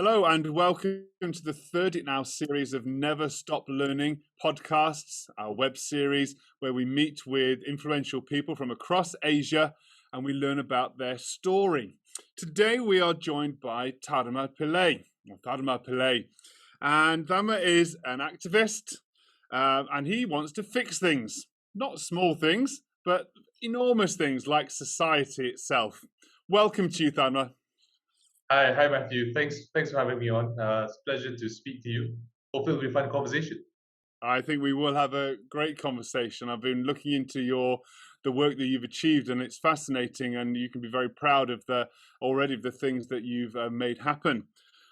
Hello and welcome to the third in our series of Never Stop Learning podcasts, our web series where we meet with influential people from across Asia and we learn about their story. Today we are joined by Tharma Pillai. And Tharma is an activist and he wants to fix things, not small things, but enormous things like society itself. Welcome to you, Tharma. Hi, Matthew. Thanks for having me on. It's a pleasure to speak to you. Hopefully it'll be a fun conversation. I think we will have a great conversation. I've been looking into the work that you've achieved, and it's fascinating, and you can be very proud of the things that you've made happen.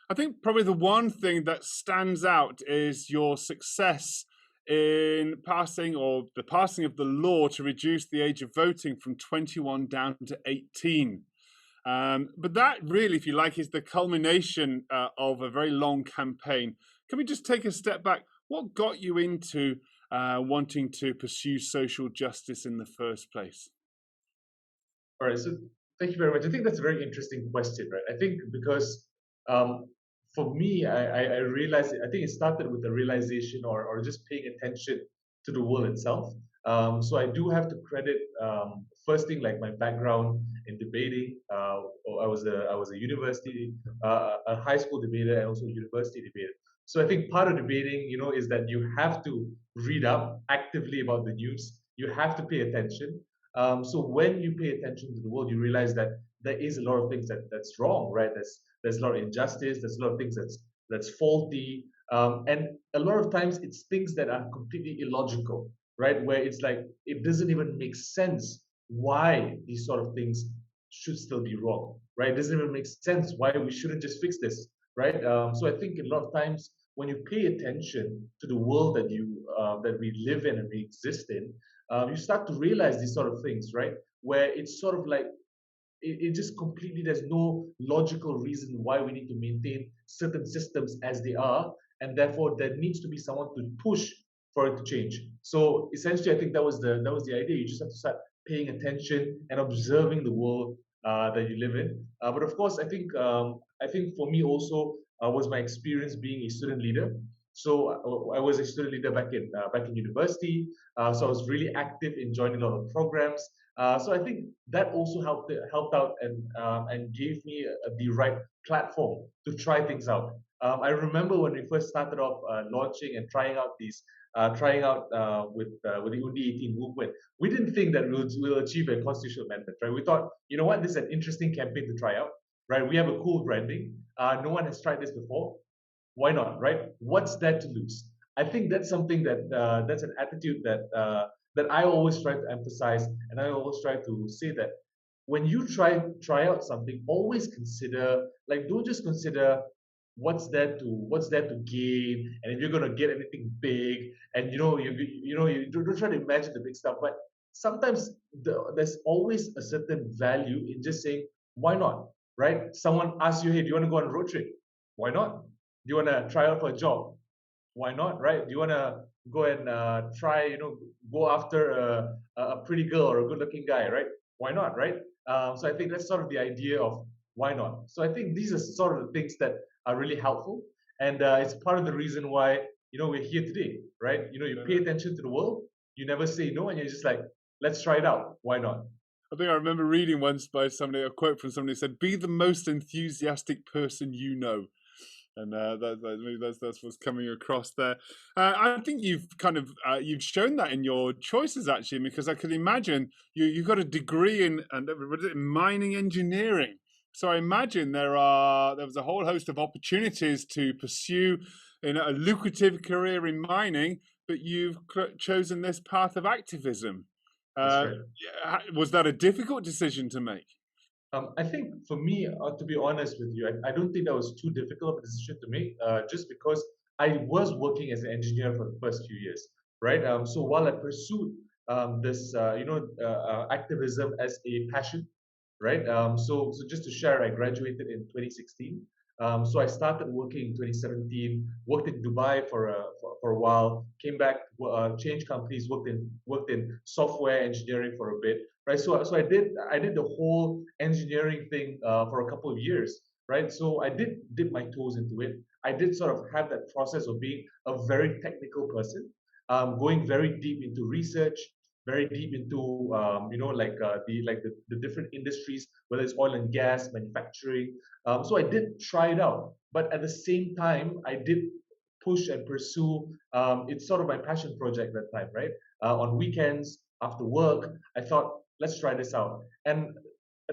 I think probably the one thing that stands out is your success in passing of the law to reduce the age of voting from 21 down to 18. But that really, if you like, is the culmination of a very long campaign. Can we just take a step back? What got you into wanting to pursue social justice in the first place? All right, so thank you very much. I think that's a very interesting question, right? I think because for me, I realized, I think it started with the realization or just paying attention to the world itself. So I do have to credit first thing, like my background in debating. I was a university, a high school debater, and also a university debater. So I think part of debating, is that you have to read up actively about the news. You have to pay attention. So when you pay attention to the world, you realize that there is a lot of things that's wrong, right? There's a lot of injustice. There's a lot of things that's faulty, and a lot of times it's things that are completely illogical, right? Where it's like it doesn't even make sense why these sort of things should still be wrong, right? It doesn't even make sense why we shouldn't just fix this, right? So I think a lot of times when you pay attention to the world that we live in and we exist in, you start to realize these sort of things, right? Where it's sort of like it just completely, there's no logical reason why we need to maintain certain systems as they are, and therefore there needs to be someone to push for it to change. So essentially, I think that was the idea. You just have to start paying attention and observing the world that you live in. But of course, I think for me also was my experience being a student leader. So I was a student leader back in university. So I was really active in joining a lot of programs. So I think that also helped out and gave me the right platform to try things out. I remember when we first started off launching and trying out with the Undi18 movement. We didn't think that we'll achieve a constitutional amendment, right? We thought, you know what, this is an interesting campaign to try out, right? We have a cool branding. No one has tried this before. Why not, right? What's there to lose? I think that's something that's an attitude that I always try to emphasize, and I always try to say that when you try out something, always consider, like, don't just consider what's there to gain, and if you're gonna get anything big, and you don't try to imagine the big stuff, but sometimes there's always a certain value in just saying, why not, right? Someone asks you, hey, do you want to go on a road trip? Why not? Do you want to try out for a job? Why not, right? Do you want to go and go after a pretty girl or a good-looking guy, right? Why not, right? So I think that's sort of the idea of why not. So I think these are sort of the things that are really helpful, and it's part of the reason why we're here today, right? You pay attention to the world, you never say no, and you're just like, let's try it out. Why not? I think I remember reading once by a quote from somebody who said, "Be the most enthusiastic person you know." And that's what's coming across there. I think you've you've shown that in your choices actually, because I can imagine you've got a degree in mining engineering. So I imagine there was a whole host of opportunities to pursue a lucrative career in mining, but you've chosen this path of activism. That's right. Was that a difficult decision to make? I think for me, to be honest with you, I don't think that was too difficult of a decision to make, just because I was working as an engineer for the first few years, right? So while I pursued this, activism as a passion, right? So just to share, I graduated in 2016. So I started working in 2017, worked in Dubai for a while, came back, changed companies, worked in software engineering for a bit, right? So I did the whole engineering thing for a couple of years. right? So I did dip my toes into it. I did sort of have that process of being a very technical person, going very deep into research, very deep into the different industries, whether it's oil and gas, manufacturing. So I did try it out, but at the same time, I did push and pursue. It's sort of my passion project that time, right? On weekends, after work, I thought, let's try this out. And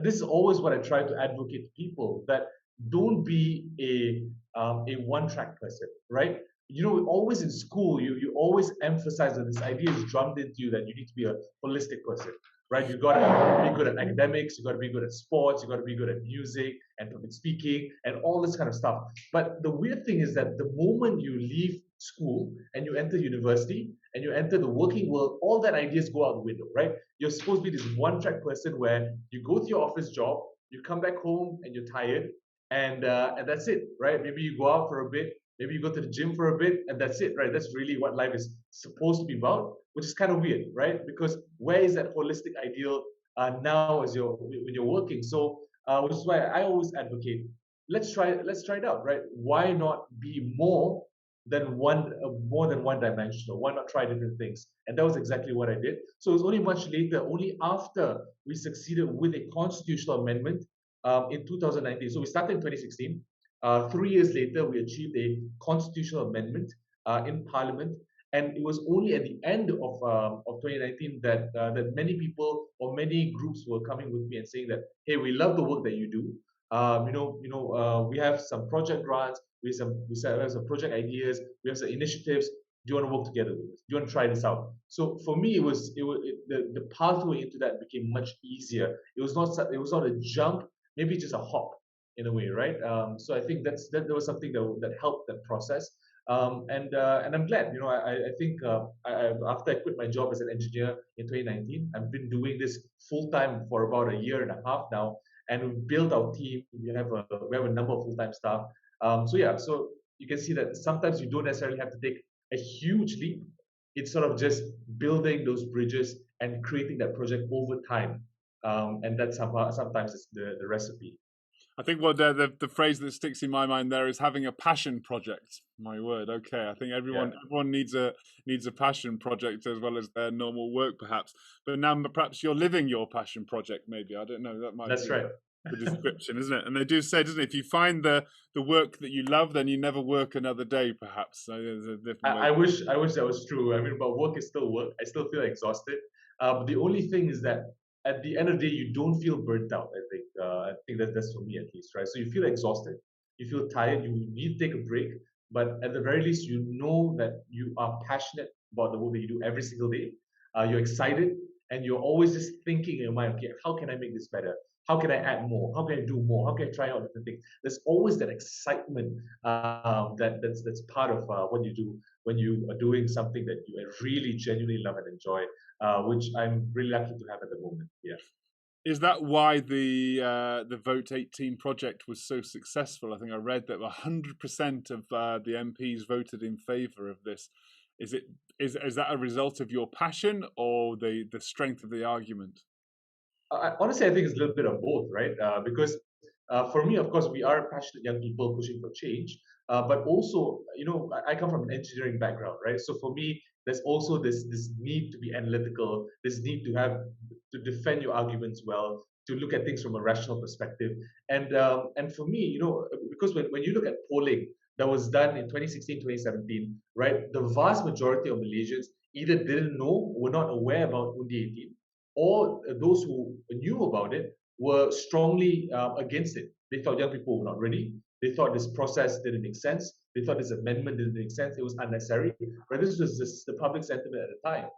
this is always what I try to advocate to people, that don't be a one-track person, right? You know, always in school, you always emphasize that this idea is drummed into you that you need to be a holistic person, right? You got to be good at academics, you got to be good at sports, you got to be good at music and public speaking and all this kind of stuff. But the weird thing is that the moment you leave school and you enter university and you enter the working world, all that ideas go out the window, right? You're supposed to be this one-track person where you go to your office job, you come back home and you're tired, and that's it, right? Maybe you go out for a bit, maybe you go to the gym for a bit, and that's it, right? That's really what life is supposed to be about, which is kind of weird, right? Because where is that holistic ideal now as when you're working? So, which is why I always advocate, let's try it out, right? Why not be more than one dimensional? Why not try different things? And that was exactly what I did. So it was only much later, only after we succeeded with a constitutional amendment in 2019. So we started in 2016. 3 years later, we achieved a constitutional amendment in Parliament, and it was only at the end of 2019 that many people or many groups were coming with me and saying that, hey, we love the work that you do. We have some project grants, we have some project ideas, we have some initiatives. Do you want to work together with us? Do you want to try this out? So for me, the pathway into that became much easier. It was not a jump, maybe just a hop in a way, right? So I think that was something that helped that process. And I'm glad, I think after I quit my job as an engineer in 2019, I've been doing this full time for about a year and a half now, and we've built our team. We have a number of full time staff. So you can see that sometimes you don't necessarily have to take a huge leap. It's sort of just building those bridges and creating that project over time, and that's sometimes it's the recipe. I think what the phrase that sticks in my mind there is having a passion project. My word, okay. I think everyone needs a passion project as well as their normal work, perhaps. But now perhaps you're living your passion project. Maybe I don't know. That might That's be right. the description, isn't it? And they do say, doesn't it? If you find the work that you love, then you never work another day. Perhaps so there's a different way. I wish that was true. I mean, but work is still work. I still feel exhausted. But the only thing is that at the end of the day, you don't feel burnt out. I think that's for me at least, right? So you feel exhausted, you feel tired, you need to take a break. But at the very least, you know that you are passionate about the work that you do every single day. You're excited, and you're always just thinking in your mind, okay, how can I make this better? How can I add more? How can I do more? How can I try out different things? There's always that excitement that's part of what you do when you are doing something that you really genuinely love and enjoy, which I'm really lucky to have at the moment. Yeah. Is that why the Vote 18 project was so successful? I think I read that 100% of the MPs voted in favour of this. Is that a result of your passion or the strength of the argument? Honestly, I think it's a little bit of both, right? Because for me, of course, we are passionate young people pushing for change. But also, I come from an engineering background, right? So for me, there's also this need to be analytical, this need to defend your arguments well, to look at things from a rational perspective. And for me, because when you look at polling that was done in 2016, 2017, right, the vast majority of Malaysians either didn't know, were not aware about Undi18, or those who knew about it were strongly against it. They thought young people were not ready. They thought this process didn't make sense. They thought this amendment didn't make sense. It was unnecessary. But this was just the public sentiment at the time.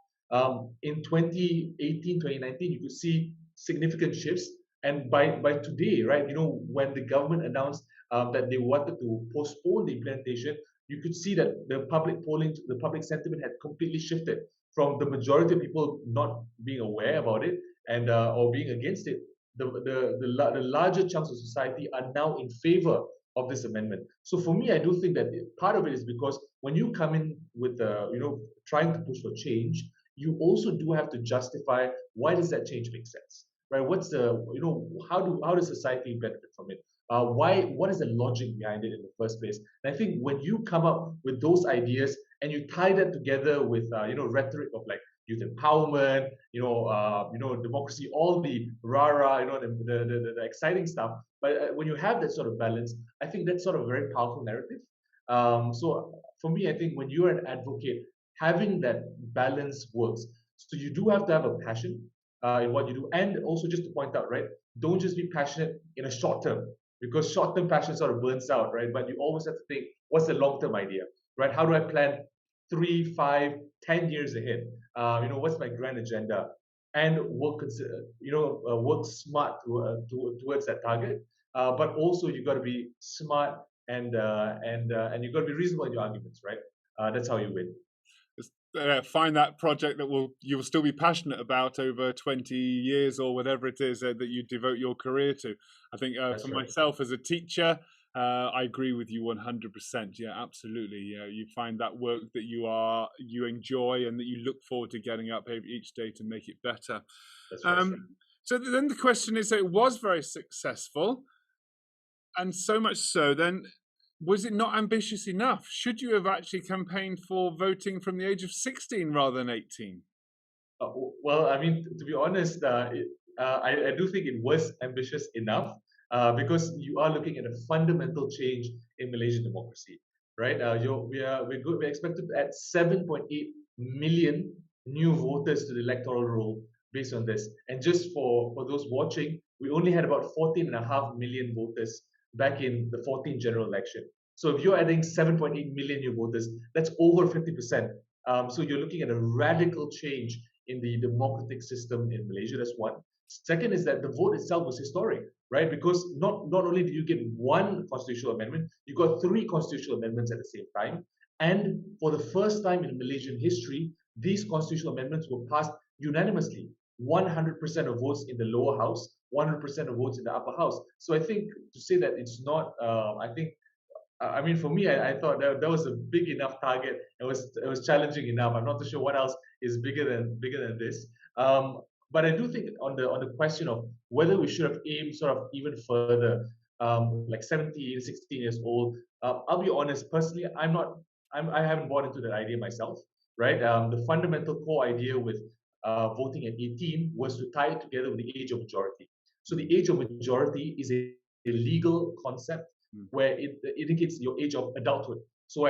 In 2018, 2019, you could see significant shifts. And by today, right, when the government announced that they wanted to postpone the implementation, you could see that the public sentiment had completely shifted from the majority of people not being aware about it and or being against it. The larger chunks of society are now in favor of this amendment. So for me, I do think that part of it is because when you come in with trying to push for change, you also do have to justify why does that change make sense, right? What's the how does society benefit from it? What is the logic behind it in the first place? And I think when you come up with those ideas and you tie that together with rhetoric of like youth empowerment, democracy, all the rah-rah, the exciting stuff. But when you have that sort of balance, I think that's sort of a very powerful narrative. So for me, I think when you're an advocate, having that balance works. So you do have to have a passion in what you do, and also just to point out, right? Don't just be passionate in a short term, because short-term passion sort of burns out, right? But you always have to think, what's the long-term idea, right? How do I plan 3, 5, 10 years ahead? What's my grand agenda? And work smart towards that target. But also you got to be smart and you got to be reasonable in your arguments, right? That's how you win. Find that project that you will still be passionate about over 20 years or whatever it is that you devote your career to. I think for myself as a teacher, I agree with you 100%. Yeah, absolutely. You find that work that you enjoy and that you look forward to getting up each day to make it better. That's right. So then the question is, it was very successful, and so much so then, was it not ambitious enough? Should you have actually campaigned for voting from the age of 16 rather than 18? Well, I mean, to be honest, I do think it was ambitious enough because you are looking at a fundamental change in Malaysian democracy, right? We're expected to add 7.8 million new voters to the electoral roll based on this. And just for those watching, we only had about 14.5 million voters back in the 14th general election. So if you're adding 7.8 million new voters, that's over 50%. So you're looking at a radical change in the democratic system in Malaysia. That's one. Second is that the vote itself was historic, right? Because not only do you get one constitutional amendment, you got 3 constitutional amendments at the same time. And for the first time in Malaysian history, these constitutional amendments were passed unanimously. 100% of votes in the lower house, 100% of votes in the upper house. So I think to say that it's not, I mean, for me, I thought that was a big enough target. It was challenging enough. I'm not too sure what else is bigger than this. But I do think on the question of whether we should have aimed sort of even further, like 17, 16 years old. I'll be honest, personally, I haven't bought into that idea myself, right? The fundamental core idea with voting at 18 was to tie it together with the age of majority. So the age of majority is a legal concept where it indicates your age of adulthood. So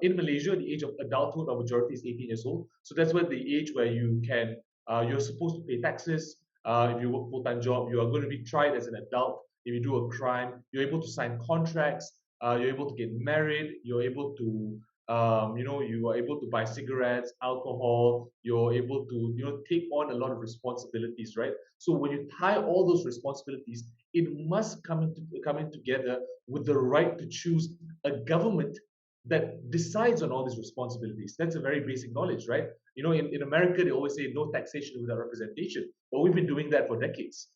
in Malaysia, the age of adulthood or majority is 18 years old. So that's where the age where you're supposed to pay taxes. If you work full-time job, you are going to be tried as an adult. If you do a crime, you're able to sign contracts. You're able to get married. You're able to you are able to buy cigarettes, alcohol. You're able to take on a lot of responsibilities, right? So when you tie all those responsibilities, it must come in together with the right to choose a government that decides on all these responsibilities. That's a very basic knowledge, right? In America, they always say no taxation without representation, but we've been doing that for decades.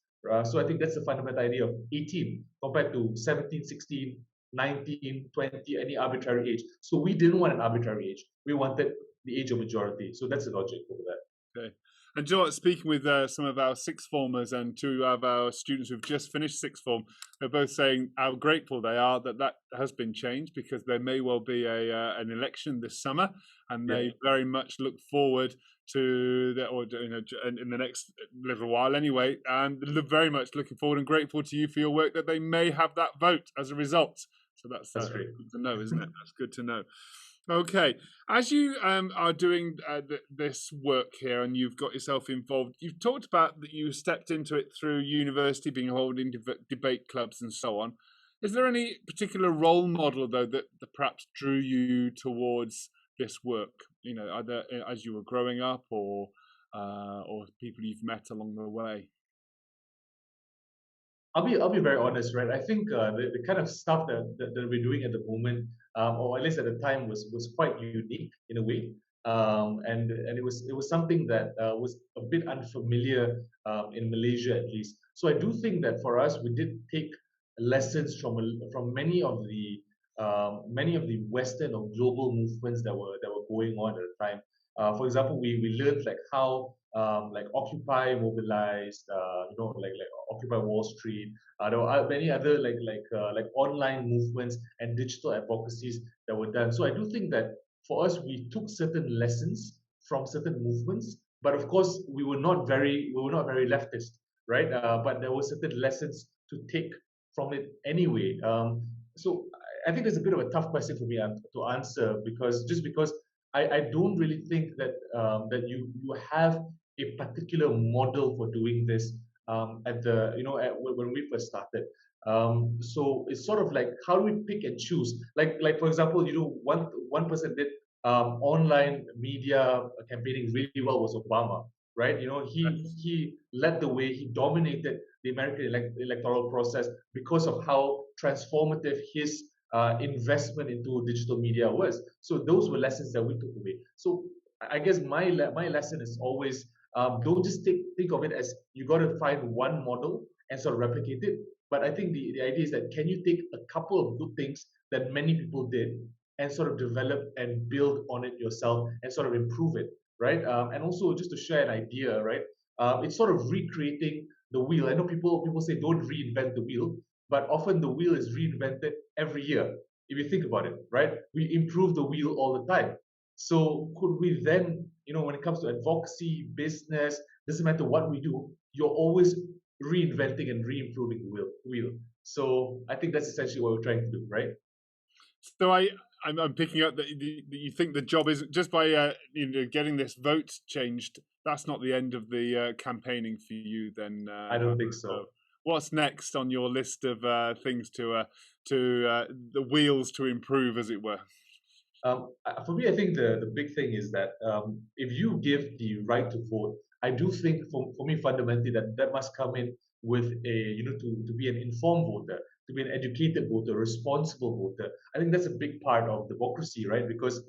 So I think that's the fundamental idea of 18 compared to 17, 16, 19, 20, any arbitrary age. So we didn't want an arbitrary age. We wanted the age of majority. So that's the logic over that. Okay. And Joe, speaking with some of our sixth formers and 2 of our students who've just finished sixth form, they're both saying how grateful they are that has been changed, because there may well be an election this summer, and they very much look forward to that, or in the next little while anyway, and very much looking forward and grateful to you for your work that they may have that vote as a result. So that's great. Good to know, isn't it? That's good to know. Okay, as you are doing this work here and you've got yourself involved, you've talked about that you stepped into it through university, being involved in debate clubs and so on. Is there any particular role model, though, that perhaps drew you towards this work? Either as you were growing up or people you've met along the way? I'll be very honest, right? I think the kind of stuff that we're doing at the moment, or at least at the time, was quite unique in a way, and it was something that was a bit unfamiliar in Malaysia, at least. So I do think that for us, we did take lessons from many of the Western or global movements that were going on at the time. For example, we learned like how like Occupy mobilized, like Occupy Wall Street. There were many other like online movements and digital advocacies that were done. So I do think that for us, we took certain lessons from certain movements, but of course, we were not very leftist, right? But there were certain lessons to take from it anyway. So I think it's a bit of a tough question for me to answer because I don't really think that that you have a particular model for doing this at the when we first started. So it's sort of like how do we pick and choose? Like for example, one person did online media campaigning really well was Obama, right? He led the way. He dominated the American electoral process because of how transformative his investment into digital media was. So those were lessons that we took away. So I guess my lesson is always don't just think of it as you got to find one model and sort of replicate it. But I think the idea is that can you take a couple of good things that many people did and sort of develop and build on it yourself and sort of improve it, right? And also just to share an idea, right? It's sort of recreating the wheel. I know people say don't reinvent the wheel, but often the wheel is reinvented every year. If you think about it, right? We improve the wheel all the time. So could we then, when it comes to advocacy, business, doesn't matter what we do, you're always reinventing and re-improving the wheel. So I think that's essentially what we're trying to do, right? So I'm picking up that you think the job is just by getting this vote changed. That's not the end of the campaigning for you, then. I don't think so. What's next on your list of things to the wheels to improve, as it were? For me, I think the big thing is that if you give the right to vote, I do think for me fundamentally that must come in with to be an informed voter, to be an educated voter, responsible voter. I think that's a big part of democracy, right? Because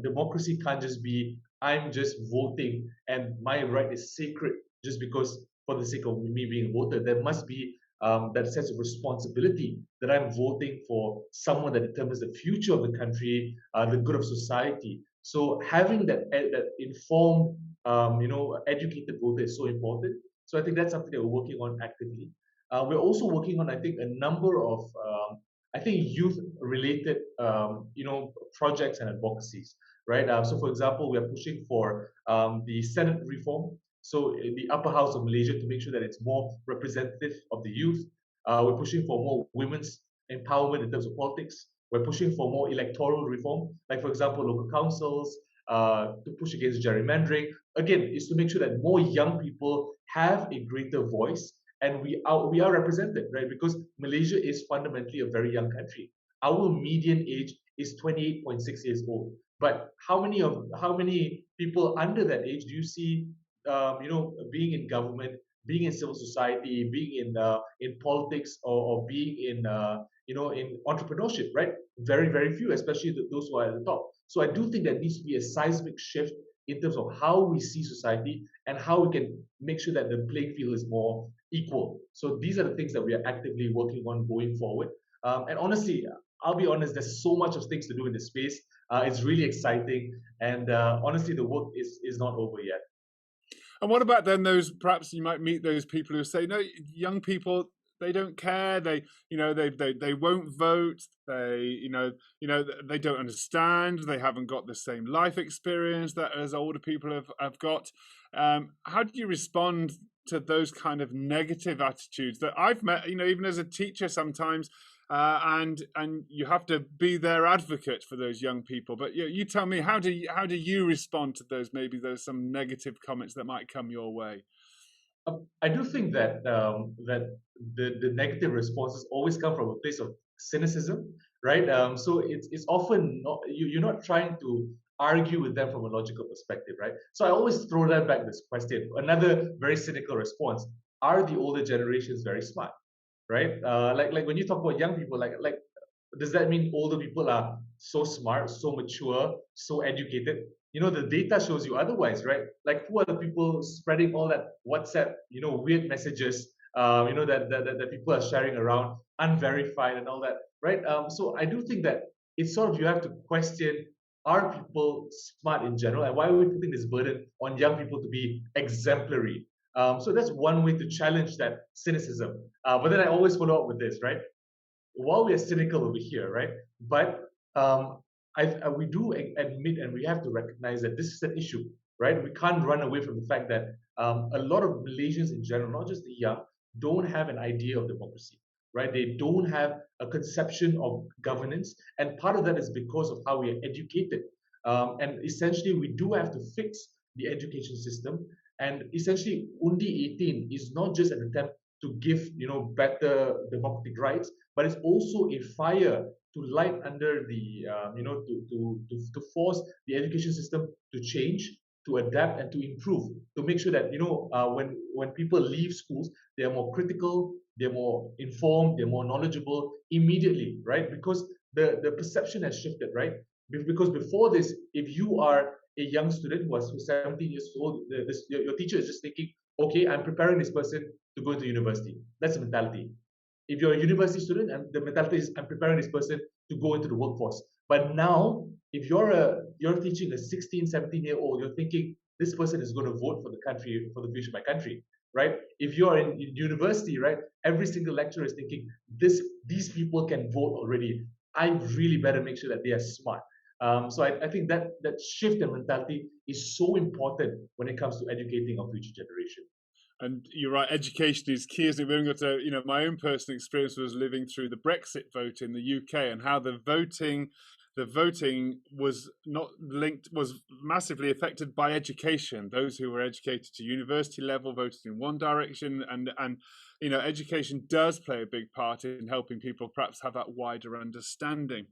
democracy can't just be I'm just voting and my right is sacred just because for the sake of me being a voter. There must be that sense of responsibility that I'm voting for someone that determines the future of the country, the good of society. So having that informed, educated voter is so important. So I think that's something that we're working on actively. We're also working on, I think, a number of, I think, youth-related, projects and advocacies, right? So, for example, we are pushing for the Senate reform, so in the upper house of Malaysia, to make sure that it's more representative of the youth. We're pushing for more women's empowerment in terms of politics. We're pushing for more electoral reform, like for example, local councils, to push against gerrymandering. Again, is to make sure that more young people have a greater voice and we are represented, right? Because Malaysia is fundamentally a very young country. Our median age is 28.6 years old. But how many people under that age do you see being in government, being in civil society, being in politics, or being in entrepreneurship, right? Very, very few, especially those who are at the top. So I do think there needs to be a seismic shift in terms of how we see society and how we can make sure that the playing field is more equal. So these are the things that we are actively working on going forward. And honestly, I'll be honest, there's so much of things to do in this space. It's really exciting, and honestly, the work is not over yet. And what about then those, perhaps you might meet those people who say, no, young people, they don't care. They won't vote. They don't understand. They haven't got the same life experience that as older people have got. How do you respond to those kind of negative attitudes that I've met, even as a teacher sometimes, and you have to be their advocate for those young people. But you tell me, how do you respond to those, maybe there's some negative comments that might come your way? I do think that that the negative responses always come from a place of cynicism, right? So it's often not you're not trying to argue with them from a logical perspective, right? So I always throw that back this question. Another very cynical response: are the older generations very smart, right? Like when you talk about young people, like does that mean older people are so smart, so mature, so educated? The data shows you otherwise, right? Like who are the people spreading all that WhatsApp, weird messages, that people are sharing around, unverified and all that, right? So I do think that it's sort of you have to question are people smart in general, and why are we putting this burden on young people to be exemplary? So that's one way to challenge that cynicism. But then I always follow up with this, right? While we are cynical over here, right? But we do admit and we have to recognize that this is an issue, right? We can't run away from the fact that a lot of Malaysians in general, not just the young, don't have an idea of democracy, right? They don't have a conception of governance, and part of that is because of how we are educated. And essentially, we do have to fix the education system. And essentially, Undi18 is not just an attempt to give, better democratic rights, but it's also a fire to light under the, to force the education system to change, to adapt, and to improve, to make sure that, when people leave schools, they are more critical, they're more informed, they're more knowledgeable immediately, right? Because the perception has shifted, right? Because before this, if you are a young student who's 17 years old, your teacher is just thinking, okay, I'm preparing this person to go into university. That's the mentality. If you're a university student, and the mentality is, I'm preparing this person to go into the workforce. But now, if you're teaching a 16, 17-year-old, you're thinking this person is going to vote for the country, for the future of my country, right? If you're in university, right, every single lecturer is thinking these people can vote already. I really better make sure that they are smart. So I think that shift in mentality is so important when it comes to educating our future generation. And you're right, education is key, isn't it? We only got to, my own personal experience was living through the Brexit vote in the UK, and how the voting was not linked, was massively affected by education. Those who were educated to university level voted in one direction, and education does play a big part in helping people perhaps have that wider understanding.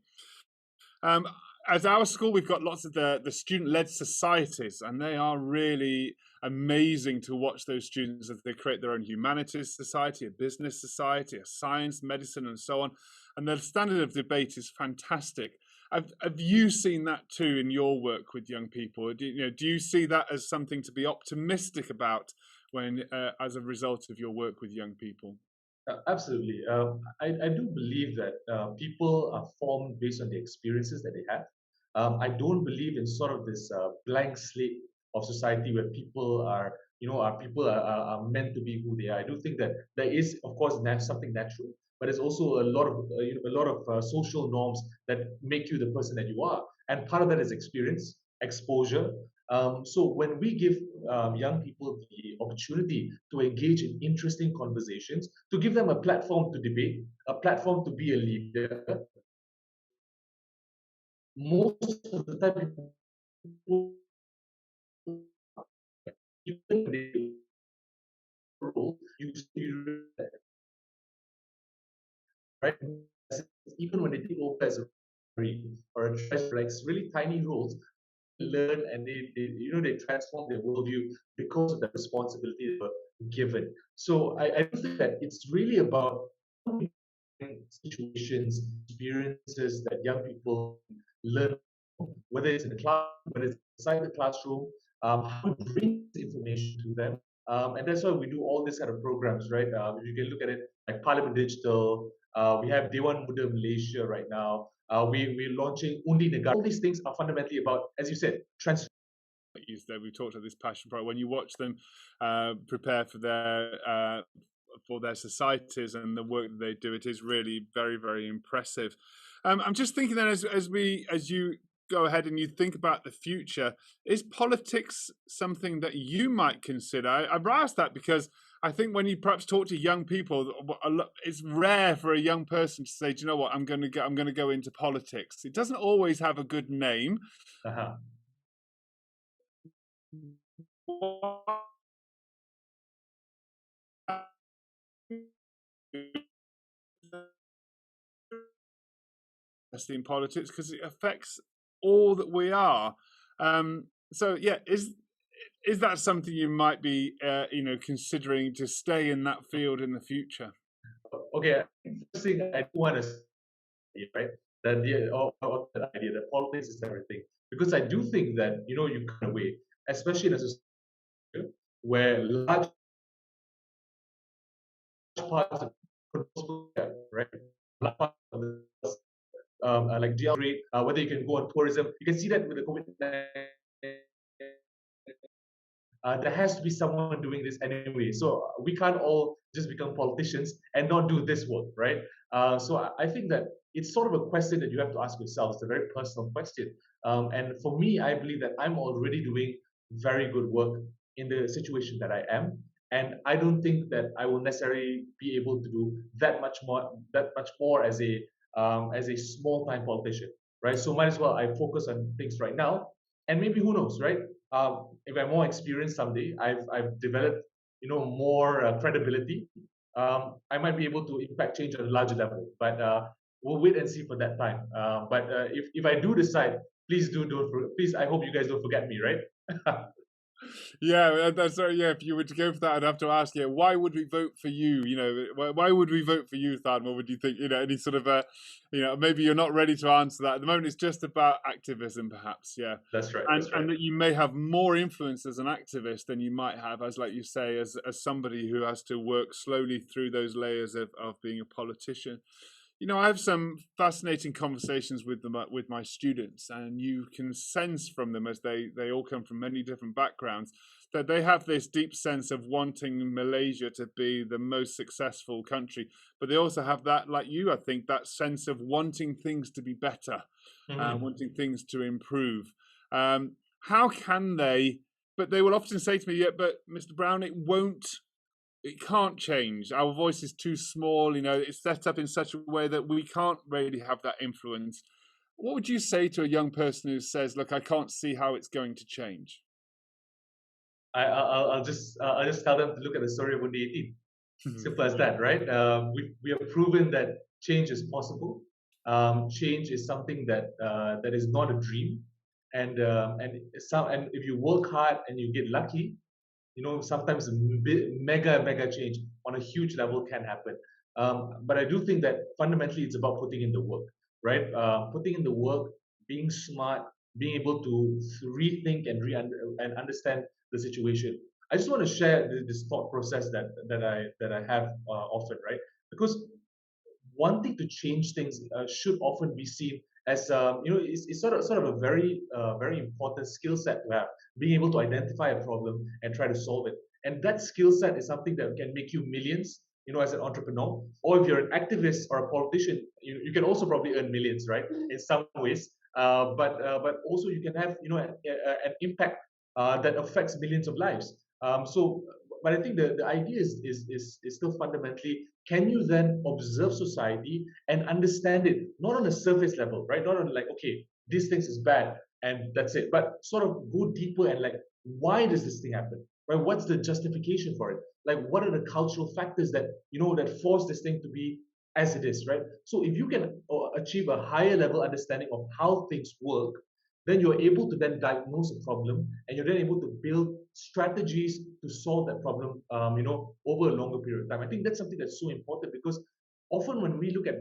At our school, we've got lots of the student-led societies, and they are really amazing to watch those students as they create their own humanities society, a business society, a science, medicine, and so on. And the standard of debate is fantastic. Have you seen that too in your work with young people? Do you see that as something to be optimistic about when, as a result of your work with young people? Absolutely. I do believe that people are formed based on the experiences that they have. I don't believe in sort of this blank slate of society where people are, are meant to be who they are. I do think that there is, of course, something natural, but there's also a lot of social norms that make you the person that you are, and part of that is experience, exposure. So when we give young people the opportunity to engage in interesting conversations, to give them a platform to debate, a platform to be a leader, most of the time, people, even when they role, you right? Even when they take over as a or a treasurer, like really tiny roles, learn and they transform their worldview because of the responsibility they were given. So I think that it's really about situations, experiences that young people learn, whether it's in the class, whether it's inside the classroom, how to bring this information to them. And that's why we do all these kind of programs, right? If you can look at it like Parliament Digital, we have Dewan Muda Malaysia right now. We're launching Undi18. All these things are fundamentally about, as you said, We talked about this passion project. When you watch them prepare for their societies and the work that they do, it is really very, very impressive. I'm just thinking that as you go ahead and you think about the future, is politics something that you might consider? I've asked that because I think when you perhaps talk to young people, it's rare for a young person to say, "Do you know what? I'm going to go into politics." It doesn't always have a good name. Uh-huh. In politics because it affects all that we are. So yeah, is that something you might be considering to stay in that field in the future? Okay, first thing I do want to say, right, that that idea that politics is everything, because I do think that you can away, especially in a society where large parts of right, large parts of the like GL rate, whether you can go on tourism. You can see that with the COVID-19. There has to be someone doing this anyway. So we can't all just become politicians and not do this work, right? So I think that it's sort of a question that you have to ask yourself. It's a very personal question. And for me, I believe that I'm already doing very good work in the situation that I am. And I don't think that I will necessarily be able to do that much more as a small time politician, right? So might as well I focus on things right now, and maybe who knows, right? If I'm more experienced someday, I've developed more credibility. I might be able to impact change on a larger level, but we'll wait and see for that time. But if I do decide, please please, I hope you guys don't forget me, right? Yeah, that's right. Yeah, if you were to go for that, I'd have to ask you, why would we vote for you? Why would we vote for you, Tharma? Would you think, any sort of maybe you're not ready to answer that at the moment. It's just about activism, perhaps. Yeah, That's right. and That's right. and that you may have more influence as an activist than you might have, as like you say, as somebody who has to work slowly through those layers of being a politician. I have some fascinating conversations with them, with my students, and you can sense from them, as they all come from many different backgrounds, that they have this deep sense of wanting Malaysia to be the most successful country. But they also have that, like you, I think, that sense of wanting things to be better, wanting things to improve. How can they? But they will often say to me, "Yeah, but Mr. Brown, it can't change. Our voice is too small. It's set up in such a way that we can't really have that influence." What would you say to a young person who says, "Look, I can't see how it's going to change"? I'll just tell them to look at the story of Undi18. Simple as that, right? We have proven that change is possible. Change is something that is not a dream, and if you work hard and you get lucky, sometimes mega change on a huge level can happen. But I do think that fundamentally it's about putting in the work, right? Putting in the work, being smart, being able to rethink and understand the situation. I just want to share this thought process that I have often, right? Because wanting to change things should often be seen as it's sort of a very important skill set to have, being able to identify a problem and try to solve it. And that skill set is something that can make you millions, as an entrepreneur. Or if you're an activist or a politician, you can also probably earn millions, right? In some ways, but also you can have an impact that affects millions of lives. But I think the idea is still fundamentally, can you then observe society and understand it, not on a surface level, right? Not on like, okay, these things is bad and that's it, but sort of go deeper and like, why does this thing happen? Right? What's the justification for it? Like, what are the cultural factors that that force this thing to be as it is, right? So if you can achieve a higher level understanding of how things work, then you're able to then diagnose a problem, and you're then able to build strategies to solve that problem, over a longer period of time. I think that's something that's so important, because often when we look at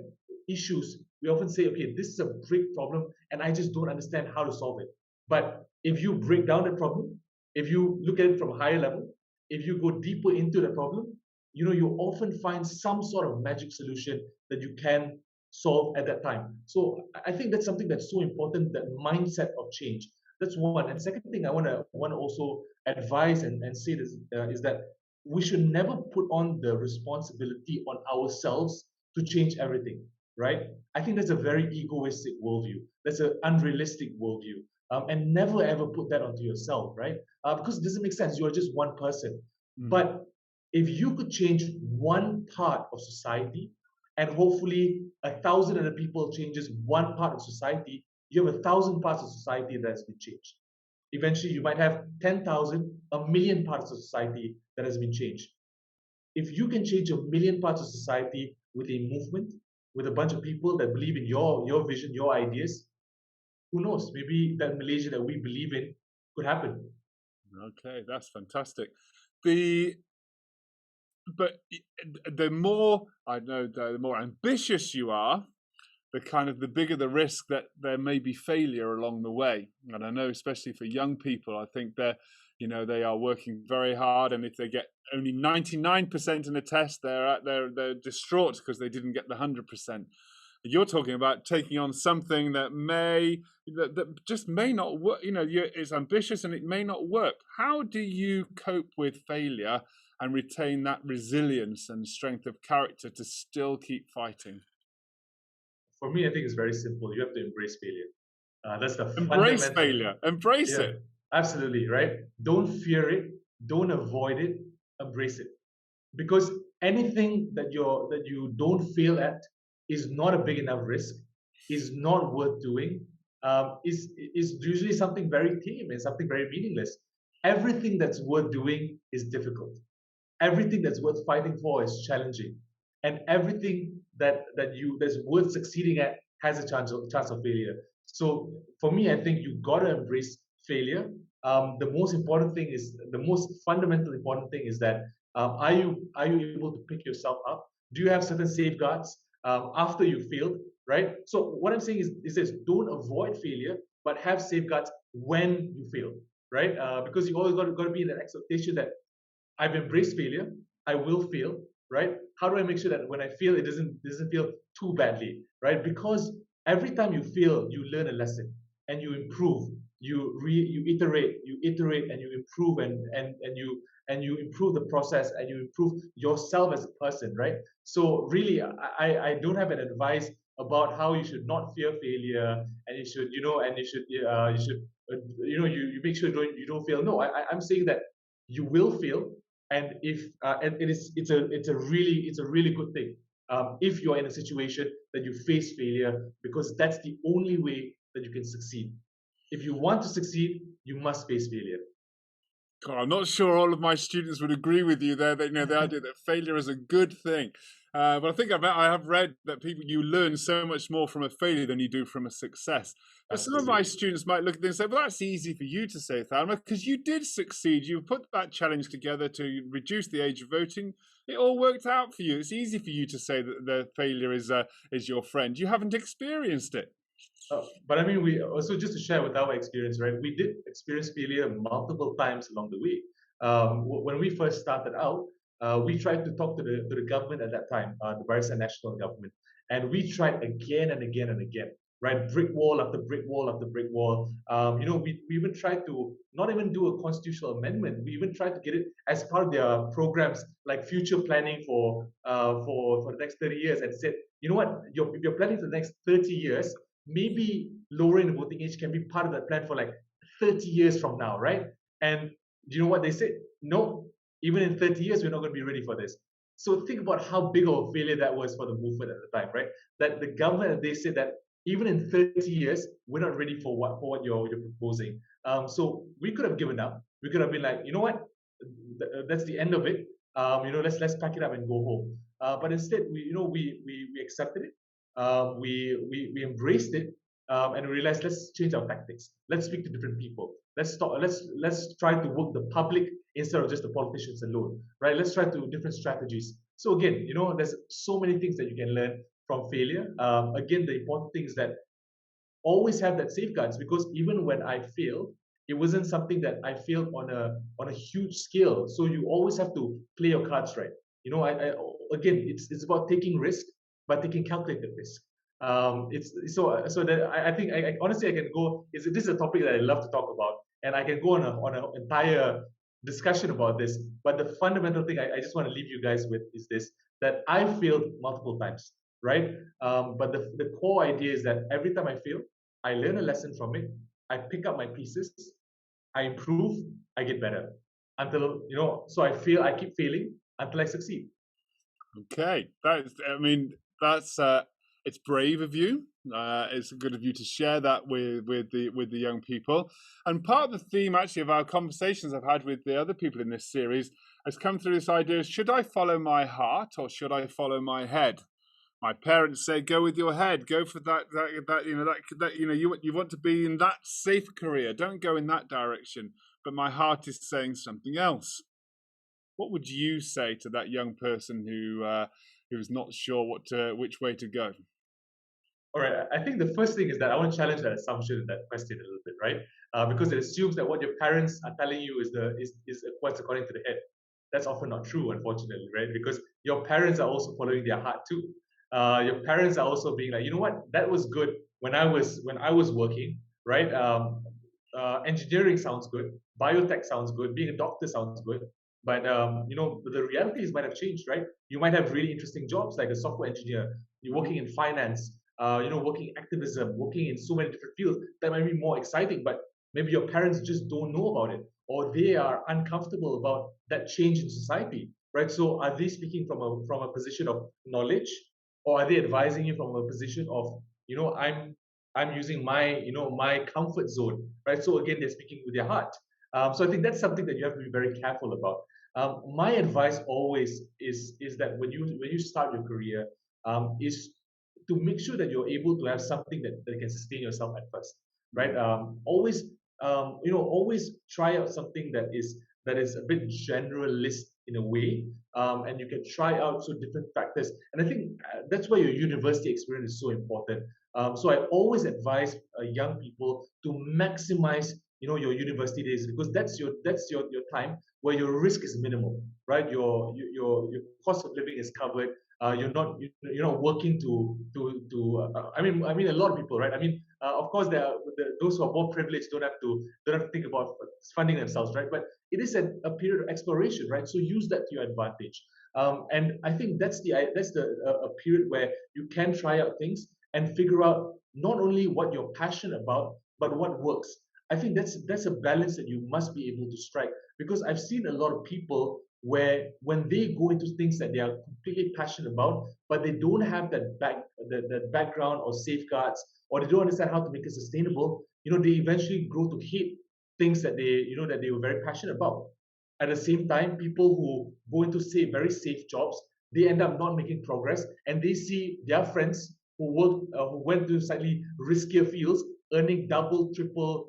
issues, we often say, okay, this is a big problem, and I just don't understand how to solve it. But if you break down the problem, if you look at it from a higher level, if you go deeper into the problem, you often find some sort of magic solution that you can solve at that time. So I think that's something that's so important, that mindset of change. That's one. And second thing I want to also advise and say this, is that we should never put on the responsibility on ourselves to change everything, right? I think that's a very egoistic worldview. That's an unrealistic worldview. And never ever put that onto yourself, right? Because it doesn't make sense. You are just one person. But if you could change one part of society, and hopefully 1,000 other people changes one part of society, you have 1,000 parts of society that has been changed. Eventually, you might have 10,000, a million parts of society that has been changed. If you can change a million parts of society with a movement, with a bunch of people that believe in your vision, your ideas, who knows? Maybe that Malaysia that we believe in could happen. Okay, that's fantastic. But the more the more ambitious you are, the bigger the risk that there may be failure along the way. And I know, especially for young people, I think they are working very hard, and if they get only 99% in a test, they're distraught because they didn't get the 100%. You're talking about taking on something that just may not work. It's ambitious and it may not work. How do you cope with failure and retain that resilience and strength of character to still keep fighting? For me, I think it's very simple. You have to embrace failure. That's the Embrace fundamental. failure. Embrace Yeah, it. absolutely, right? Don't fear it. Don't avoid it. Embrace it. Because anything that you don't fail at is not a big enough risk, is not worth doing, is usually something very tame and something very meaningless. Everything that's worth doing is difficult. Everything that's worth fighting for is challenging, and everything that's worth succeeding at has a chance of failure. So for me, I think you gotta embrace failure. The most important thing is the most fundamental important thing is that are you able to pick yourself up? Do you have certain safeguards after you failed? Right. So what I'm saying is this: don't avoid failure, but have safeguards when you fail. Right. Because you always got to be in that expectation that I've embraced failure. I will fail, right? How do I make sure that when I fail, it doesn't feel too badly, right? Because every time you fail, you learn a lesson and you improve. You iterate, and you improve, and you improve the process, and you improve yourself as a person, right? So really, I don't have an advice about how you should not fear failure, and you make sure you don't fail. No, I'm saying that you will fail, and if and it's a really good thing if you're in a situation that you face failure, because that's the only way that you can succeed. If you want to succeed, you must face failure. God, I'm not sure all of my students would agree with you there. That the idea that failure is a good thing, but I think I have read that you learn so much more from a failure than you do from a success. But some of my Absolutely. students might look at this and say, "Well, that's easy for you to say, Tharma, because you did succeed. You put that challenge together to reduce the age of voting. It all worked out for you. It's easy for you to say that the failure is your friend. You haven't experienced it." But I mean, we also, just to share with our experience, right? We did experience failure multiple times along the way. When we first started out, we tried to talk to the government at that time, the Barisan National Government, and we tried again and again and again, right? Brick wall after brick wall after brick wall. We even tried to not even do a constitutional amendment. We even tried to get it as part of their programs, like future planning for the next 30 years, and said, you know what, if you're planning for the next 30 years, maybe lowering the voting age can be part of that plan for like 30 years from now, right? And do you know what they said? No, even in 30 years, we're not going to be ready for this. So think about how big of a failure that was for the movement at the time, right? That the government, they said that even in 30 years, we're not ready for what you're proposing. So we could have given up. We could have been like, you know what, that's the end of it. Let's pack it up and go home. But instead, we accepted it. We embraced it, and we realized, let's change our tactics. Let's speak to different people. Let's try to work the public instead of just the politicians alone, right? Let's try to different strategies. So again, there's so many things that you can learn from failure. Again, the important thing is that always have that safeguards, because even when I failed, it wasn't something that I failed on a huge scale. So you always have to play your cards right. Again, it's about taking risk, but taking calculated risk. It's so that I think honestly I can go. This is a topic that I love to talk about, and I can go on an entire discussion about this. But the fundamental thing I just want to leave you guys with is this: that I failed multiple times, right? But the core idea is that every time I fail, I learn a lesson from it. I pick up my pieces. I improve. I get better until So I fail. I keep failing until I succeed. Okay, that's it's brave of you. It's good of you to share that with the young people. And part of the theme, actually, of our conversations I've had with the other people in this series has come through this idea: should I follow my heart or should I follow my head? My parents say, go with your head, go for you want to be in that safe career. Don't go in that direction. But my heart is saying something else. What would you say to that young person who's not sure which way to go? All right. I think the first thing is that I want to challenge that assumption in that question a little bit, right? Because it assumes that what your parents are telling you is what's according to the head. That's often not true, unfortunately, right? Because your parents are also following their heart too. Your parents are also being like, you know what, that was good when I was working, right? Engineering sounds good, biotech sounds good, being a doctor sounds good, but the realities might have changed, right? You might have really interesting jobs like a software engineer. You're working in finance, working in activism, working in so many different fields that might be more exciting, but maybe your parents just don't know about it, or they are uncomfortable about that change in society, right? So are they speaking from a position of knowledge, or are they advising you from a position of, I'm using my comfort zone, right? So again, they're speaking with their heart. So I think that's something that you have to be very careful about. My advice always is that when you start your career, is to make sure that you're able to have something that can sustain yourself at first, right? Always try out something that is a bit generalist in a way, and you can try out so different factors. And I think that's why your university experience is so important. So I always advise young people to maximize, your university days, because that's your time where your risk is minimal, right? Your cost of living is covered. You're not working I mean a lot of people, right? I mean, of course, those who are more privileged don't have to think about funding themselves, right? But it is a period of exploration, right? So use that to your advantage. And I think that's a period where you can try out things and figure out not only what you're passionate about, but what works. I think that's a balance that you must be able to strike, because I've seen a lot of people where when they go into things that they are completely passionate about, but they don't have that background or safeguards, or they don't understand how to make it sustainable, they eventually grow to hate things that they were very passionate about. At the same time, people who go into, say, very safe jobs, they end up not making progress, and they see their friends who went to slightly riskier fields earning double, triple,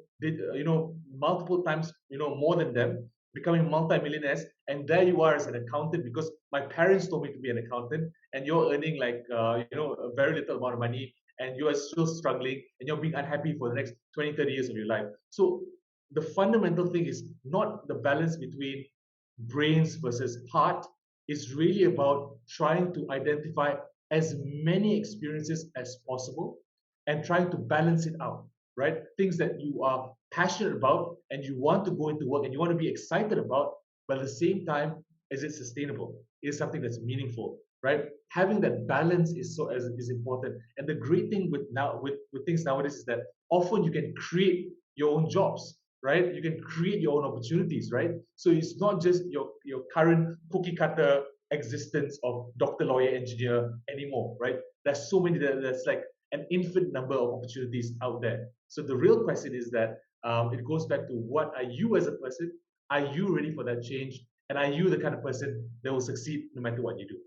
multiple times, more than them, becoming multi-millionaires. And there you are as an accountant, because my parents told me to be an accountant, and you're earning like a very little amount of money, and you are still struggling, and you're being unhappy for the next 20, 30 years of your life. So the fundamental thing is not the balance between brains versus heart. It's really about trying to identify as many experiences as possible and trying to balance it out, right? Things that you are passionate about and you want to go into work and you want to be excited about, but at the same time, is it sustainable? Is something that's meaningful, right? Having that balance is important. And the great thing with things nowadays is that often you can create your own jobs, right? You can create your own opportunities, right? So it's not just your current cookie cutter existence of doctor, lawyer, engineer anymore, right? There's so many, there's like an infinite number of opportunities out there. So the real question is that it goes back to, what are you as a person? Are you ready for that change? And are you the kind of person that will succeed no matter what you do?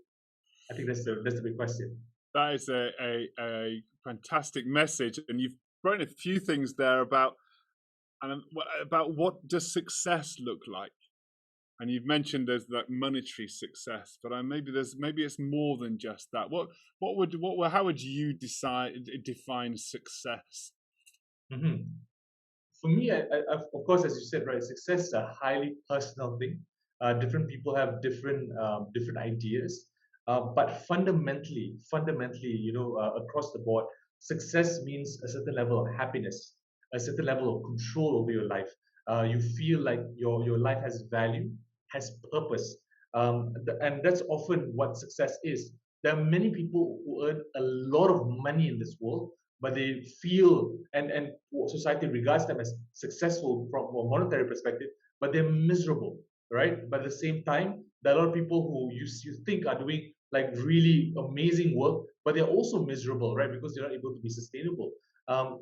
I think that's the big question. That is a fantastic message, and you've thrown a few things there about what does success look like. And you've mentioned there's that monetary success, but maybe it's more than just that. How would you define success? Mm-hmm. For me, of course, as you said, right, success is a highly personal thing. Different people have different ideas, but fundamentally, across the board, success means a certain level of happiness, a certain level of control over your life. You feel like your life has value, has purpose, and that's often what success is. There are many people who earn a lot of money in this world, but they feel, and society regards them as successful from a monetary perspective, but they're miserable, right? But at the same time, there are a lot of people who you think are doing like really amazing work, but they're also miserable, right? Because they're not able to be sustainable.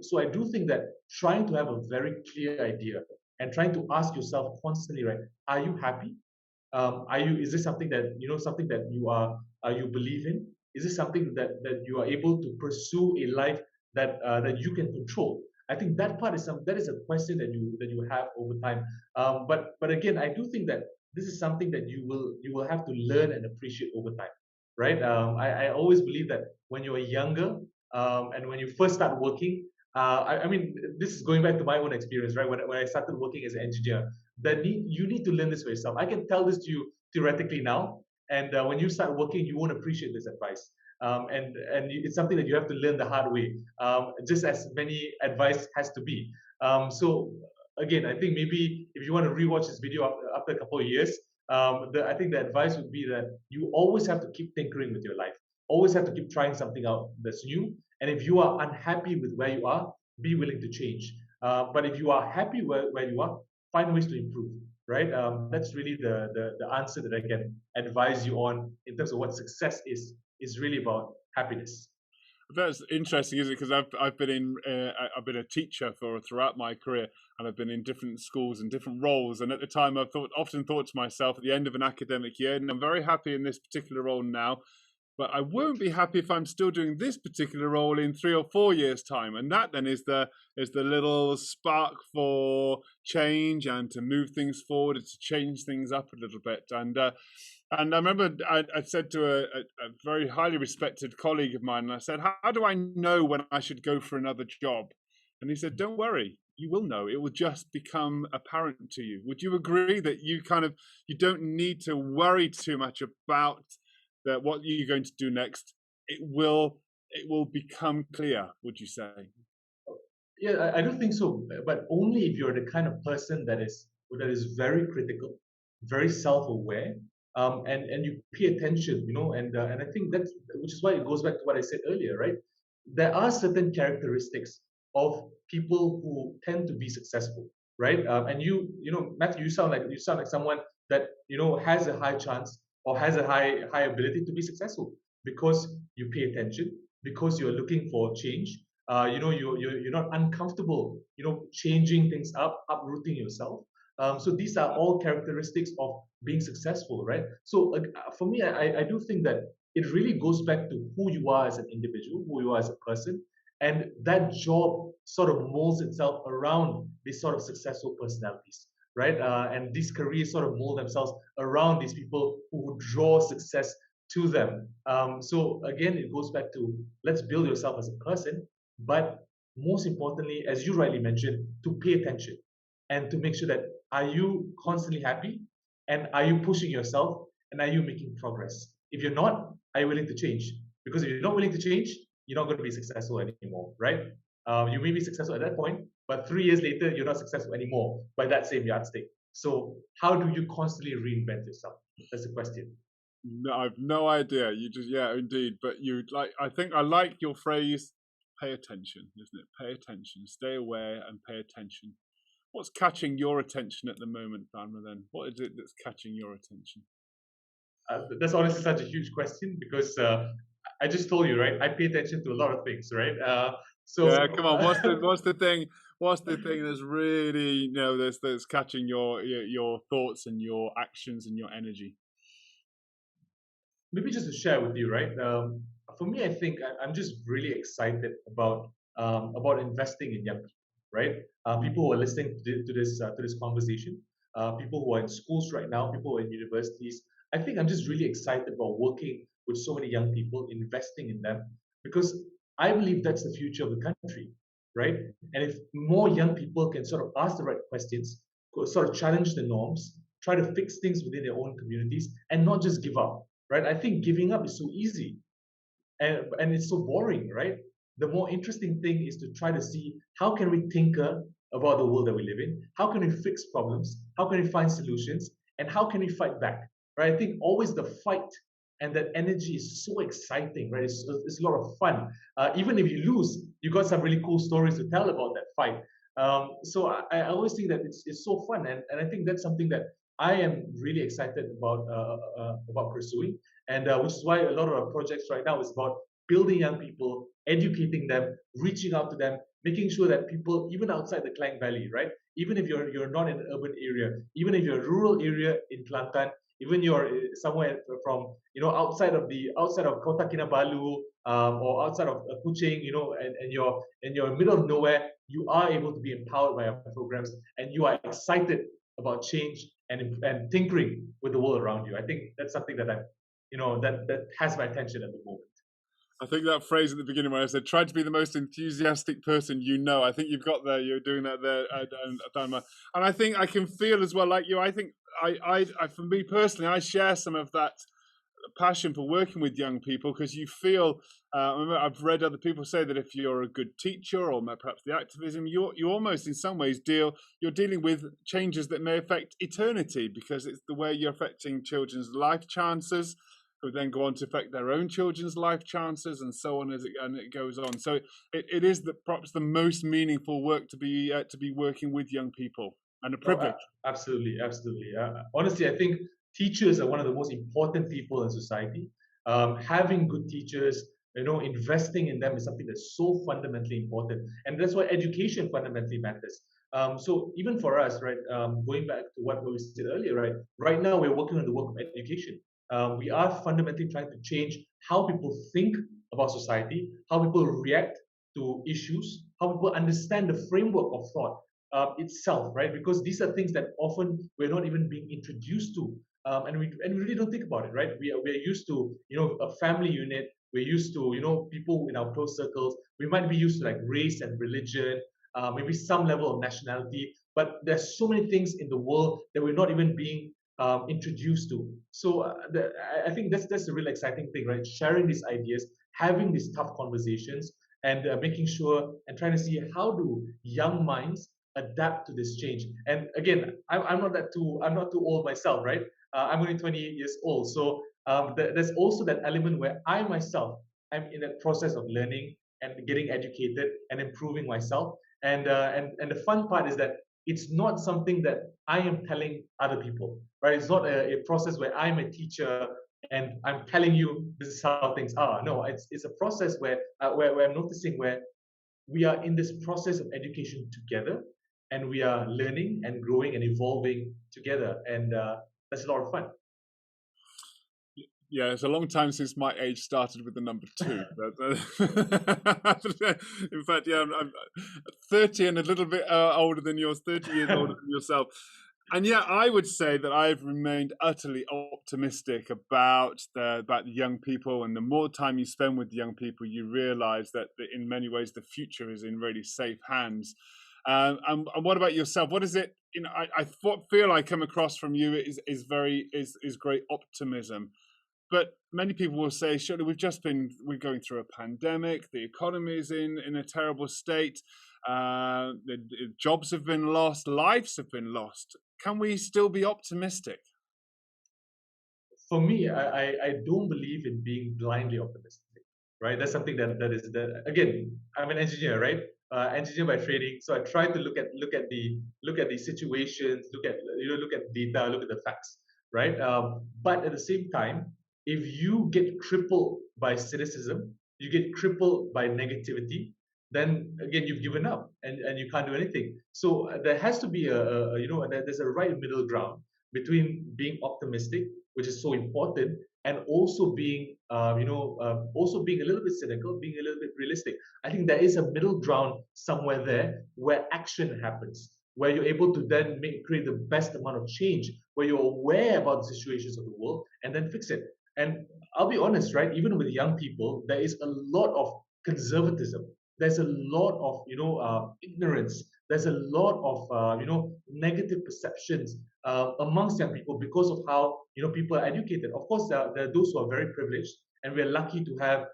So I do think that trying to have a very clear idea and trying to ask yourself constantly, right? Are you happy? Is this something that you believe in? Is this something that you are able to pursue a life that you can control? I think that is a question that you have over time. But again, I do think that this is something that you will have to learn and appreciate over time, right? I always believe that when you're younger, and when you first start working, I mean, this is going back to my own experience, right? When I started working as an engineer, you need to learn this for yourself. I can tell this to you theoretically now, and when you start working, you won't appreciate this advice. and it's something that you have to learn the hard way, just as many advice has to be. So again, I think maybe if you want to rewatch this video after a couple of years, I think the advice would be that you always have to keep tinkering with your life, always have to keep trying something out that's new. And if you are unhappy with where you are, be willing to change. But if you are happy where you are, find ways to improve, right? That's really the answer that I can advise you on in terms of what success is really about happiness. That's interesting, isn't it? Because I've been a teacher throughout my career, and I've been in different schools and different roles. And at the time, I've often thought to myself at the end of an academic year, and I'm very happy in this particular role now, but I won't be happy if I'm still doing this particular role in 3 or 4 years' time. And that then is the little spark for change and to move things forward and to change things up a little bit. And I remember I said to a very highly respected colleague of mine, and I said, how do I know when I should go for another job? And he said, don't worry, you will know. It will just become apparent to you. Would you agree that you don't need to worry too much about what you're going to do next? It will become clear, would you say? Yeah, I don't think so, but only if you're the kind of person that is very critical, very self-aware, and you pay attention, and I think that's, which is why it goes back to what I said earlier, right? There are certain characteristics of people who tend to be successful, right? And Matthew, you sound like someone that has a high chance or has a high ability to be successful because you pay attention, because you're looking for change. You're not uncomfortable, changing things up, uprooting yourself. So these are all characteristics of being successful, right? So for me, I do think that it really goes back to who you are as an individual, who you are as a person, and that job sort of molds itself around these sort of successful personalities, right? And these careers sort of mold themselves around these people who draw success to them. So again, it goes back to let's build yourself as a person, but most importantly, as you rightly mentioned, to pay attention and to make sure that are you constantly happy, and are you pushing yourself, and are you making progress? If you're not, are you willing to change? Because if you're not willing to change, you're not going to be successful anymore, right? You may be successful at that point, but 3 years later, you're not successful anymore by that same yardstick. So how do you constantly reinvent yourself? That's the question. No, I've no idea. You just, yeah, indeed. But I think I like your phrase, pay attention, isn't it? Pay attention, stay aware and pay attention. What's catching your attention at the moment, Tharma, then? What is it that's catching your attention? That's honestly such a huge question because I just told you, right? I pay attention to a lot of things, right? Yeah, come on. What's the thing? What's the thing that's really that's catching your thoughts and your actions and your energy? Maybe just to share with you, right? For me, I think I'm just really excited about investing in young people, right? People who are listening to this conversation, people who are in schools right now, people who are in universities. I think I'm just really excited about working with so many young people, investing in them, because I believe that's the future of the country, right? And if more young people can sort of ask the right questions, sort of challenge the norms, try to fix things within their own communities, and not just give up, right? I think giving up is so easy, and it's so boring, right? The more interesting thing is to try to see how can we tinker about the world that we live in, how can we fix problems, how can we find solutions, and how can we fight back, right? I think always the fight and that energy is so exciting, right? It's a lot of fun. Even if you lose, you got some really cool stories to tell about that fight. So I always think that it's so fun, and I think that's something that I am really excited about pursuing, and which is why a lot of our projects right now is about building young people, educating them, reaching out to them, making sure that people, even outside the Klang Valley, right? Even if you're not in an urban area, even if you're a rural area in Kelantan, even you're somewhere from outside of Kota Kinabalu, or outside of Kuching, and you're in the middle of nowhere, you are able to be empowered by our programs, and you are excited about change and tinkering with the world around you. I think that's something that that has my attention at the moment. I think that phrase at the beginning where I said, try to be the most enthusiastic person you know, I think you've got there, you're doing that there, Dharma. And I think I can feel as well, like you, I think, I for me personally, I share some of that passion for working with young people because you feel. I've read other people say that if you're a good teacher or perhaps the activism, you almost in some ways you're dealing with changes that may affect eternity because it's the way you're affecting children's life chances, who then go on to affect their own children's life chances, and so on as it goes on. So it is perhaps the most meaningful work to be working with young people, and a No, privilege. absolutely, absolutely. Honestly, I think teachers are one of the most important people in society. Having good teachers, investing in them is something that's so fundamentally important, and that's why education fundamentally matters. So even for us, right, going back to what we said earlier, right, right now we're working on the work of education. We are fundamentally trying to change how people think about society, how people react to issues, how people understand the framework of thought itself, right? Because these are things that often we're not even being introduced to, and we really don't think about it, right? We're used to a family unit. We're used to people in our close circles. We might be used to like race and religion, maybe some level of nationality. But there's so many things in the world that we're not even being introduced to. So I think that's a really exciting thing, right? Sharing these ideas, having these tough conversations, and making sure and trying to see how do young minds adapt to this change. And again, I'm not too old myself, right? I'm only 28 years old, so there's also that element where I myself am in that process of learning and getting educated and improving myself. And the fun part is that it's not something that I am telling other people, right? It's not a process where I'm a teacher and I'm telling you this is how things are. No, it's a process where I'm noticing where we are in this process of education together, and we are learning and growing and evolving together, and that's a lot of fun. Yeah, it's a long time since my age started with the number 2. But, in fact, yeah, I'm 30 and a little bit older than yours, 30 years older than yourself. And yeah, I would say that I've remained utterly optimistic about the young people. And the more time you spend with young people, you realise that in many ways the future is in really safe hands. And what about yourself? What is it? I feel I come across from you is great optimism. But many people will say, surely we're going through a pandemic, the economy is in a terrible state, the jobs have been lost, lives have been lost. Can we still be optimistic? For me, I don't believe in being blindly optimistic, right? That's something that again, I'm an engineer, right? Engineer by training, so I try to look at the situations, look at data, look at the facts, right? But at the same time, if you get crippled by cynicism, you get crippled by negativity, then again you've given up and you can't do anything. So there has to be there's a right middle ground between being optimistic, which is so important, and also being also being a little bit cynical, being a little bit realistic. I think there is a middle ground somewhere there where action happens, where you're able to then create the best amount of change, where you're aware about the situations of the world and then fix it. And I'll be honest, right? Even with young people, there is a lot of conservatism. There's a lot of ignorance. There's a lot of negative perceptions amongst young people because of how people are educated. Of course, there are those who are very privileged, and we're lucky to have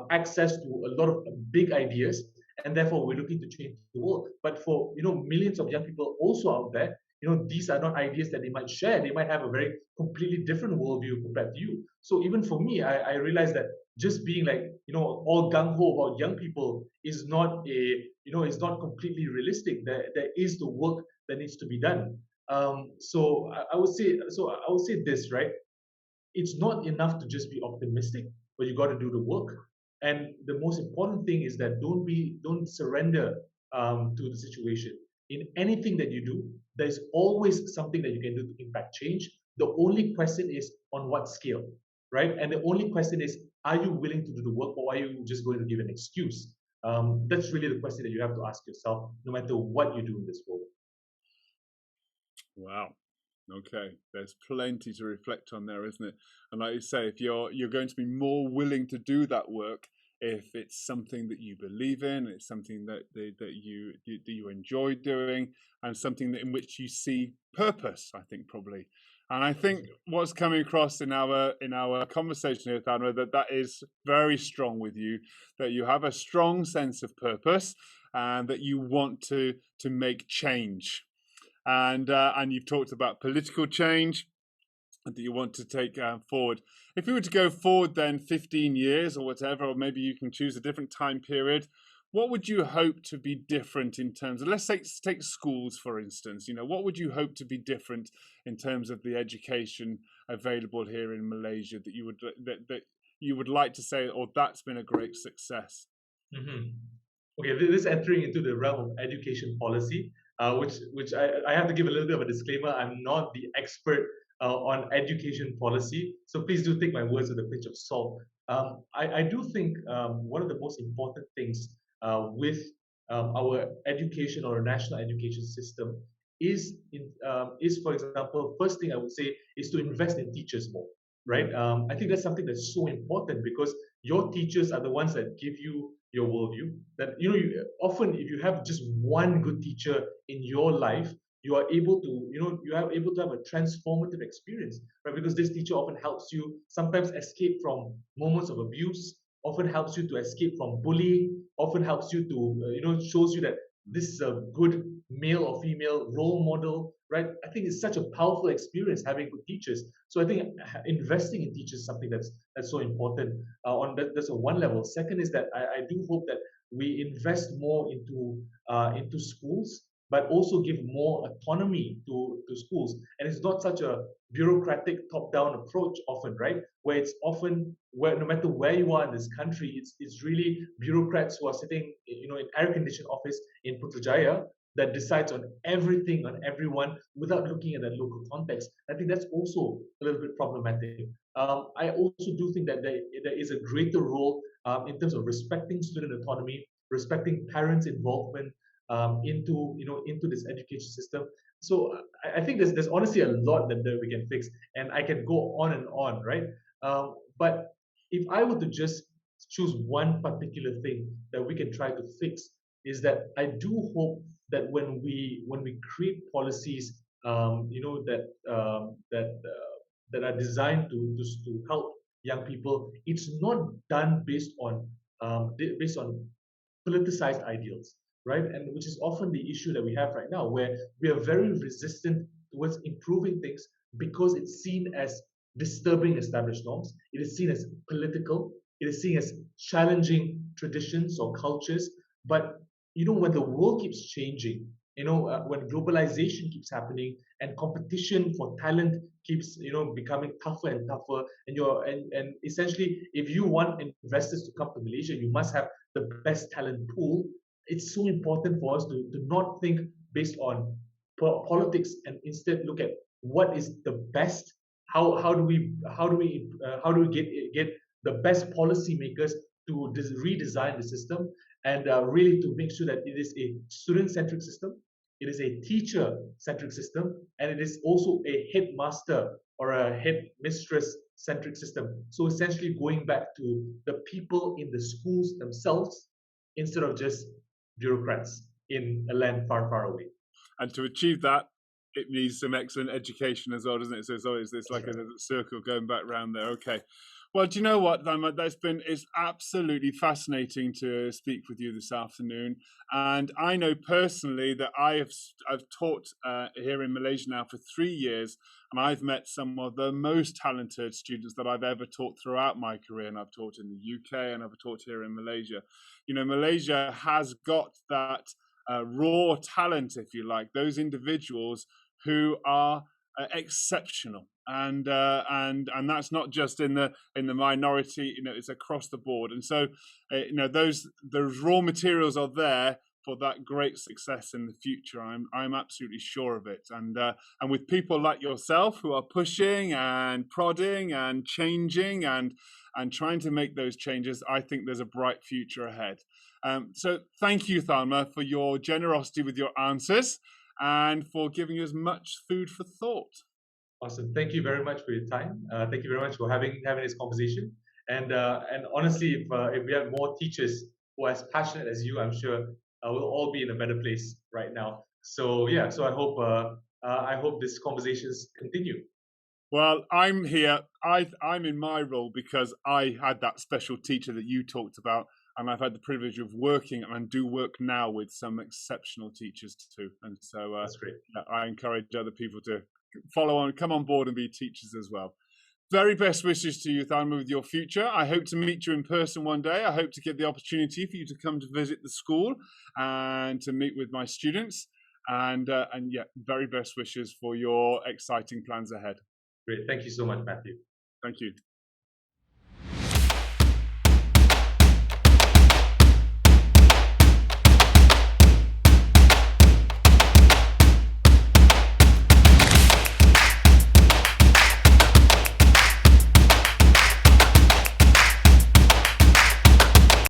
access to a lot of big ideas, and therefore we're looking to change the world. But for millions of young people also out there, these are not ideas that they might share. They might have a very completely different worldview compared to you. So even for me, I realized that just being like all gung ho about young people is not is not completely realistic. There is the work that needs to be done. So I would say this, right? It's not enough to just be optimistic, but you got to do the work. And the most important thing is that don't surrender to the situation. In anything that you do, there's always something that you can do to impact change. The only question is on what scale, right? And the only question is, are you willing to do the work, or are you just going to give an excuse? That's really the question that you have to ask yourself, no matter what you do in this world. Wow. Okay, there's plenty to reflect on there, isn't it? And like you say, if you're going to be more willing to do that work if it's something that you believe in, it's something that you enjoy doing, and something that in which you see purpose. I think probably And I think what's coming across in our conversation here, Tharma, that is very strong with you, that you have a strong sense of purpose and that you want to make change. And you've talked about political change that you want to take forward. If you were to go forward then 15 years or whatever, or maybe you can choose a different time period, what would you hope to be different in terms of, let's take schools, for instance, what would you hope to be different in terms of the education available here in Malaysia that you would like to say, oh, that's been a great success? Mm-hmm. Okay, this is entering into the realm of education policy, which I have to give a little bit of a disclaimer. I'm not the expert on education policy, so please do take my words with a pinch of salt. I do think one of the most important things with our education or national education system is, for example, first thing I would say is to invest in teachers more, right? I think that's something that's so important because your teachers are the ones that give you your worldview. That often if you have just one good teacher in your life, you are able to have a transformative experience, right? Because this teacher often helps you sometimes escape from moments of abuse, often helps you to escape from bullying, often helps you to shows you that this is a good male or female role model, right? I think it's such a powerful experience having good teachers. So I think investing in teachers is something that's so important. That's a one level. Second is that I do hope that we invest more into schools, but also give more autonomy to schools. And it's not such a bureaucratic top-down approach often, right? Where it's often where no matter where you are in this country, it's really bureaucrats who are sitting in air-conditioned office in Putrajaya that decides on everything on everyone without looking at the local context. I think that's also a little bit problematic. I also do think that there is a greater role in terms of respecting student autonomy, respecting parents' involvement into this education system. So I think there's honestly a lot that we can fix, and I can go on and on, right? But if I were to just choose one particular thing that we can try to fix, is that I do hope that when we create policies, that are designed to help young people, it's not done based on politicized ideals, right? And which is often the issue that we have right now, where we are very resistant towards improving things because it's seen as disturbing established norms. It is seen as political. It is seen as challenging traditions or cultures. But when the world keeps changing, when globalization keeps happening and competition for talent keeps becoming tougher and tougher, and essentially if you want investors to come to Malaysia, you must have the best talent pool. It's so important for us to not think based on politics and instead look at what is the best. How do we get the best policymakers to redesign the system and really to make sure that it is a student-centric system, it is a teacher-centric system, and it is also a headmaster or a headmistress-centric system. So essentially going back to the people in the schools themselves instead of just bureaucrats in a land far, far away. And to achieve that, it needs some excellent education as well, doesn't it? So it's always this like a circle going back round there. Okay. Well, do you know what, Tharma? It's absolutely fascinating to speak with you this afternoon, and I know personally that I've taught here in Malaysia now for 3 years, and I've met some of the most talented students that I've ever taught throughout my career, and I've taught in the UK and I've taught here in Malaysia. Malaysia has got that raw talent, if you like, those individuals who are exceptional, and that's not just in the minority. It's across the board, and so those raw materials are there for that great success in the future. I'm absolutely sure of it, and with people like yourself who are pushing and prodding and changing and trying to make those changes, I think there's a bright future ahead. So thank you, Tharma, for your generosity with your answers and for giving us much food for thought. Awesome. Thank you very much for your time. Thank you very much for having this conversation. And honestly, if we have more teachers who are as passionate as you, I'm sure we'll all be in a better place right now. So yeah, so I hope these conversations continue. Well, I'm here. I'm in my role because I had that special teacher that you talked about, and I've had the privilege of working and do work now with some exceptional teachers too. And so That's great. I encourage other people to follow on, come on board and be teachers as well. Very best wishes to you, Tharma, with your future. I hope to meet you in person one day. I hope to get the opportunity for you to come to visit the school and to meet with my students. And yeah, very best wishes for your exciting plans ahead. Great. Thank you so much, Matthew. Thank you.